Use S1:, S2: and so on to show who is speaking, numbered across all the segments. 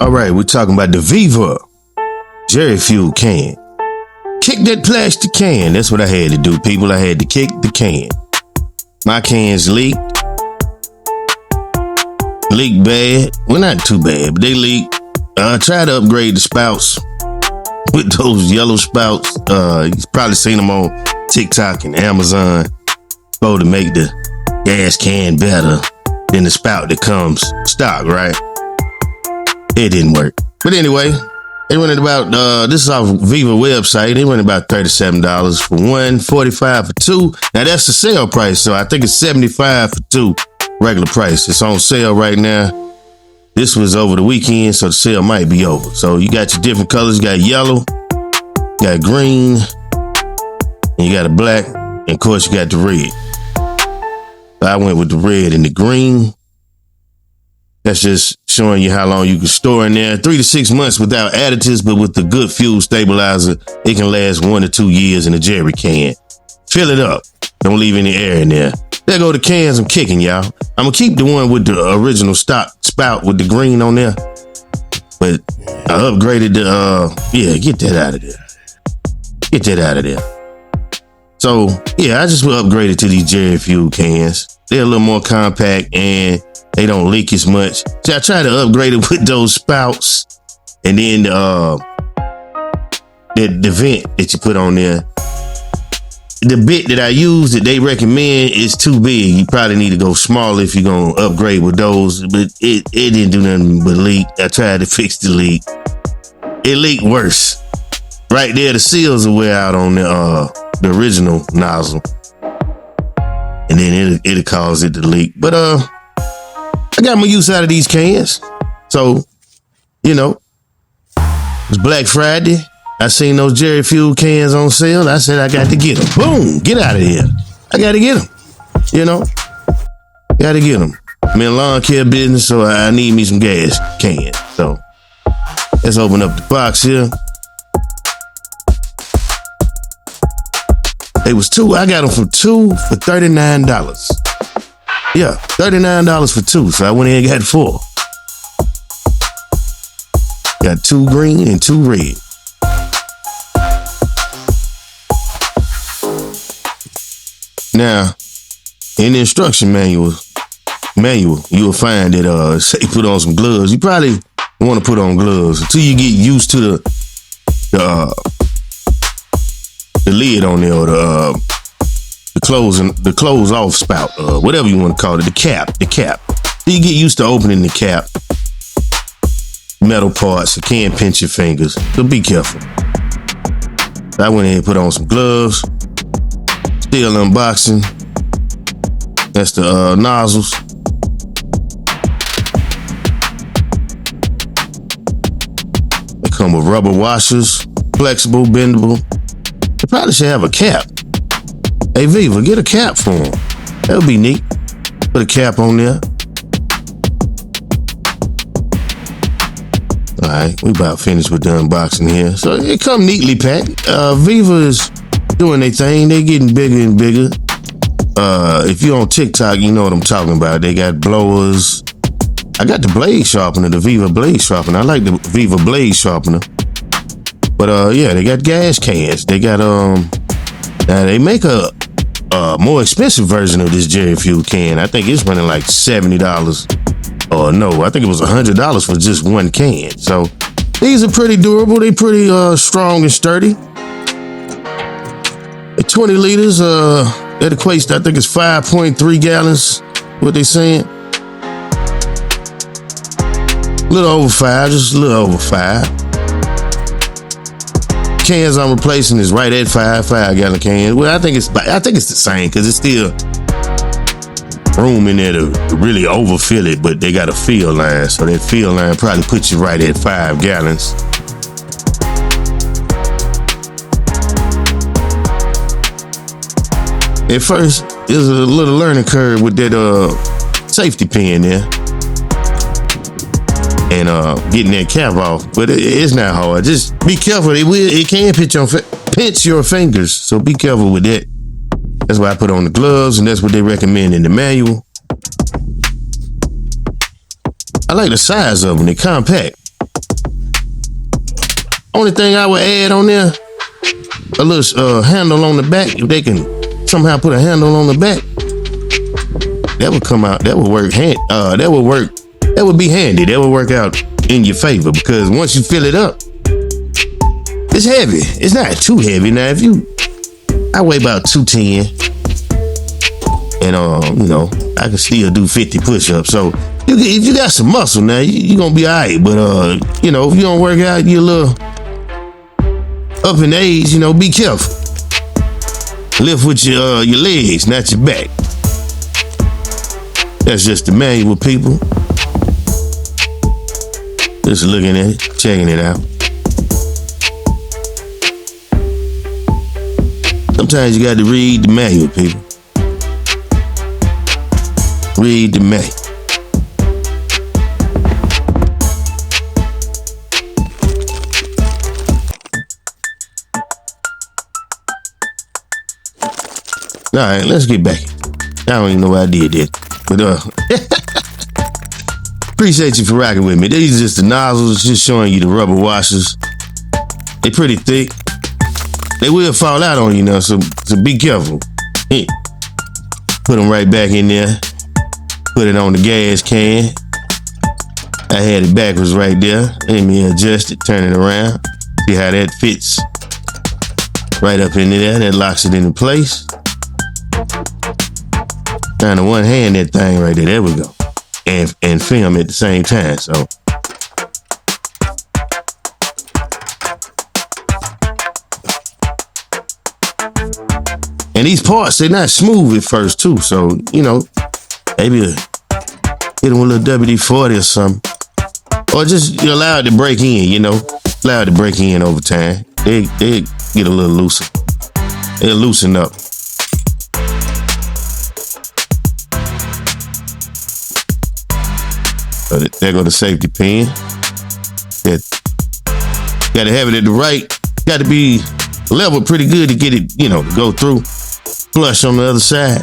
S1: All right, we're talking about the Vevor Jerry Fuel Can. Kick that plastic can. That's what I had to do, people. I had to kick the can. My cans leaked. Leaked bad. Well, not too bad, but they leaked. I tried to upgrade the spouts with those yellow spouts. You've probably seen them on TikTok and Amazon. Supposed to make the gas can better than the spout that comes stock, right? It didn't work. But anyway, they went at about, this is off Vevor website. They went about $37 for one, $45 for two. Now that's the sale price, so I think it's $75 for two, regular price. It's on sale right now. This was over the weekend, so the sale might be over. So you got your different colors. You got yellow, you got green, and you got a black, and of course you got the red. So I went with the red and the green. That's just showing you how long you can store in there. 3 to 6 months without additives, but with the good fuel stabilizer, it can last 1 to 2 years in a jerry can. Fill it up. Don't leave any air in there. There go the cans I'm kicking, y'all. I'm gonna keep the one with the original stock spout with the green on there. But I upgraded the, yeah, get that out of there. Get that out of there. So, yeah, I just upgraded to these Jerry Fuel cans. They're a little more compact and they don't leak as much. So I tried to upgrade it with those spouts and then the vent that you put on there. The bit that I use that they recommend is too big. You probably need to go smaller if you're gonna upgrade with those, but it didn't do nothing but leak. I tried to fix the leak. It leaked worse. Right there, the seals will wear out on the original nozzle. And then it'll cause it to leak. But I got my use out of these cans. So, you know, it's Black Friday. I seen those Jerry Fuel cans on sale. I said, I got to get them. Boom, get out of here. I got to get them. You know, got to get them. I'm in lawn care business, so I need me some gas cans. So let's open up the box here. It was two. I got them for two for $39. Yeah, $39 for two. So I went in and got four. Got two green and two red. Now, in the instruction manual, you will find that say put on some gloves. You probably want to put on gloves until you get used to the lid on there, or the close off spout, whatever you want to call it, the cap. So you get used to opening the cap. Metal parts, it can pinch your fingers, so be careful. So I went ahead and put on some gloves. Still unboxing. That's the nozzles. They come with rubber washers, flexible, bendable. They probably should have a cap. Hey, Vevor, get a cap for them. That would be neat. Put a cap on there. All right, we about finished with the unboxing here. So it come neatly packed. Vevor is doing their thing. They getting bigger and bigger. If you're on TikTok, you know what I'm talking about. They got blowers. I got the blade sharpener, the Vevor blade sharpener. I like the Vevor blade sharpener. But yeah, they got gas cans. They got now they make a more expensive version of this Jerry Fuel can. I think it's running like $70. Or no, I think it was $100 for just one can. So these are pretty durable. They pretty strong and sturdy. At 20 liters, that equates to, I think it's 5.3 gallons, what they saying. A little over 5, just a little over 5. Cans I'm replacing is right at 5 gallon cans. Well, I think it's the same, because it's still room in there to really overfill it, but they got a fill line, so that fill line probably puts you right at 5 gallons. At first, there's a little learning curve with that safety pin there and getting that cap off, but it's not hard. Just be careful. It can pinch your fingers, so be careful with that. That's why I put on the gloves, and that's what they recommend in the manual. I like the size of them. They're compact. Only thing I would add on there, a little handle on the back. If they can somehow put a handle on the back, that would come out. That would work. That would work. That would be handy. That would work out in your favor, because once you fill it up, it's heavy. It's not too heavy. Now, I weigh about 210, and you know, I can still do 50 push-ups. So if you got some muscle now, you're gonna be all right. But you know, if you don't work out, you're a little up in age, you know, be careful. Lift with your legs, not your back. That's just the manual, people. Just looking at it, checking it out. Sometimes you got to read the manual, people. Read the manual. All right, let's get back. I don't even know why I did that, but appreciate you for rocking with me. These are just the nozzles, just showing you the rubber washers. They pretty thick. They will fall out on you now, so be careful. Put them right back in there. Put it on the gas can. I had it backwards right there. Let me adjust it, turn it around. See how that fits right up into there. That locks it into place. Trying to one hand that thing right there. There we go. And film at the same time. So and these parts, they're not smooth at first too. So, you know, maybe hit them with a little WD-40 or something. Or just allow it to break in, you know. Allow it to break in over time. They get a little looser. They'll loosen up. So there go the safety pin. Got to have it at the right. Got to be leveled pretty good to get it, you know, to go through. Flush on the other side.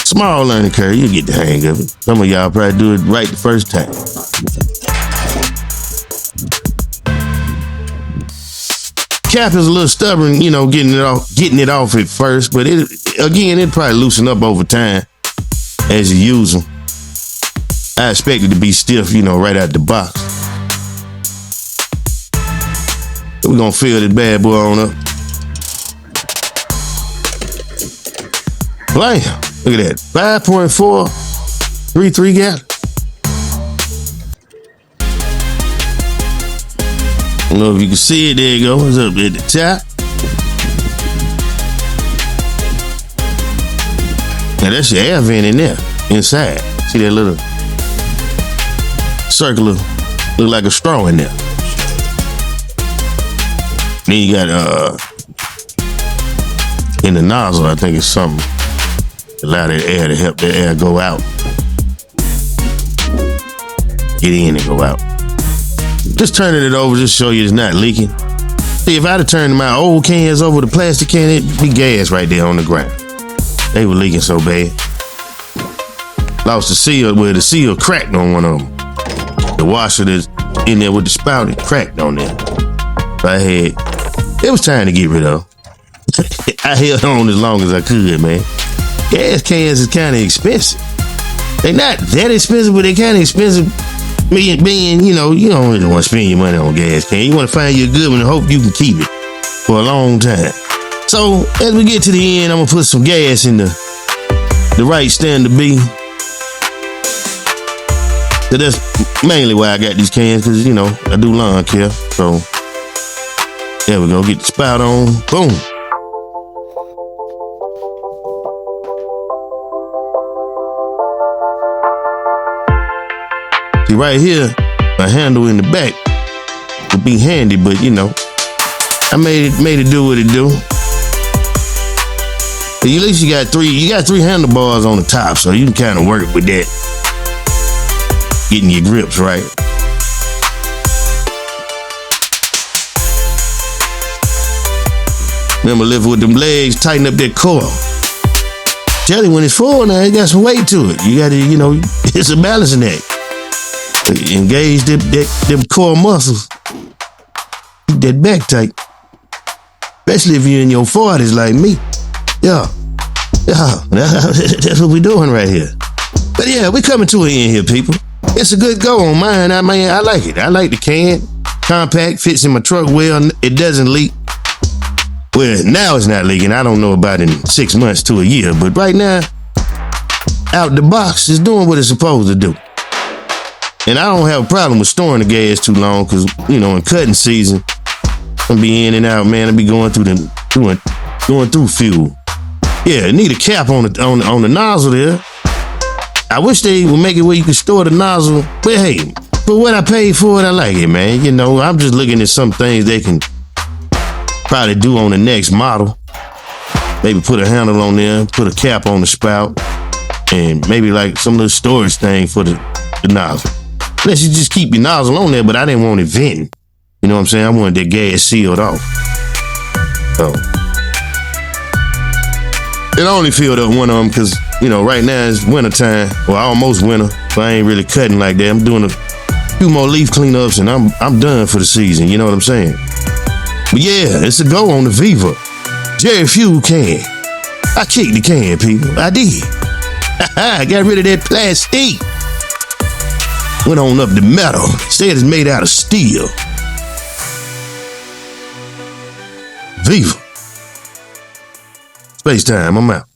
S1: Small learning curve, you get the hang of it. Some of y'all probably do it right the first time. Cap is a little stubborn, you know, getting it off at first, but it probably loosen up over time as you use them. I expect it to be stiff, you know, right out the box. We're gonna fill this bad boy on up. Blam! Look at that, 5.4, 33 gallons. I don't know if you can see it. There you go. It's up at the top. Now that's your air vent in there, inside. See that little circular, look like a straw in there. Then you got in the nozzle, I think it's something to allow that air to help that air go out. Get in and go out. Just turning it over, just show you it's not leaking. See, if I'd have turned my old cans over the plastic can, it'd be gas right there on the ground. They were leaking so bad. Lost the seal, where the seal cracked on one of them. The washer that's in there with the spout, it cracked on there. So it was time to get rid of. I held on as long as I could, man. Gas cans is kind of expensive. They're not that expensive, but they're kind of expensive. Being, you know, you don't really want to spend your money on gas can. You want to find you a good one and hope you can keep it for a long time. So as we get to the end, I'm gonna put some gas in the right stand to be. So that's mainly why I got these cans, because, you know, I do lawn care. So there we go. Get the spout on. Boom. See, right here, a handle in the back would be handy, but, you know, I made it do what it do. But at least you got three handlebars on the top, so you can kind of work with that, getting your grips right. Remember, lift with them legs, tighten up that core. Tell you when it's full now, it got some weight to it. You got to, you know, it's a balancing act. Engage them core muscles. Keep that back tight. Especially if you're in your 40s like me. Yeah, that's what we're doing right here. But yeah, we're coming to an end here, people. It's a good go on mine. I mean, I like it. I like the can. Compact, fits in my truck well. It doesn't leak. Well, now it's not leaking. I don't know about in 6 months to a year. But right now, out the box, it's doing what it's supposed to do. And I don't have a problem with storing the gas too long because, you know, in cutting season, I'll be in and out, man. I'll be going through fuel. Yeah, it need a cap on the nozzle there. I wish they would make it where you can store the nozzle. But hey, for what I paid for it, I like it, man. You know, I'm just looking at some things they can probably do on the next model. Maybe put a handle on there, put a cap on the spout, and maybe like some little storage thing for the nozzle. Unless you just keep your nozzle on there, but I didn't want it venting. You know what I'm saying? I wanted that gas sealed off. So it only filled up one of them because, you know, right now it's winter time. Well, almost winter, so I ain't really cutting like that. I'm doing a few more leaf cleanups and I'm done for the season. You know what I'm saying? But yeah, it's a go on the Vevor Jerry Fuel Can. I kicked the can, people. I did. I got rid of that plastic. Went on up the metal. Said it's made out of steel. Vevor. Space time, I'm out.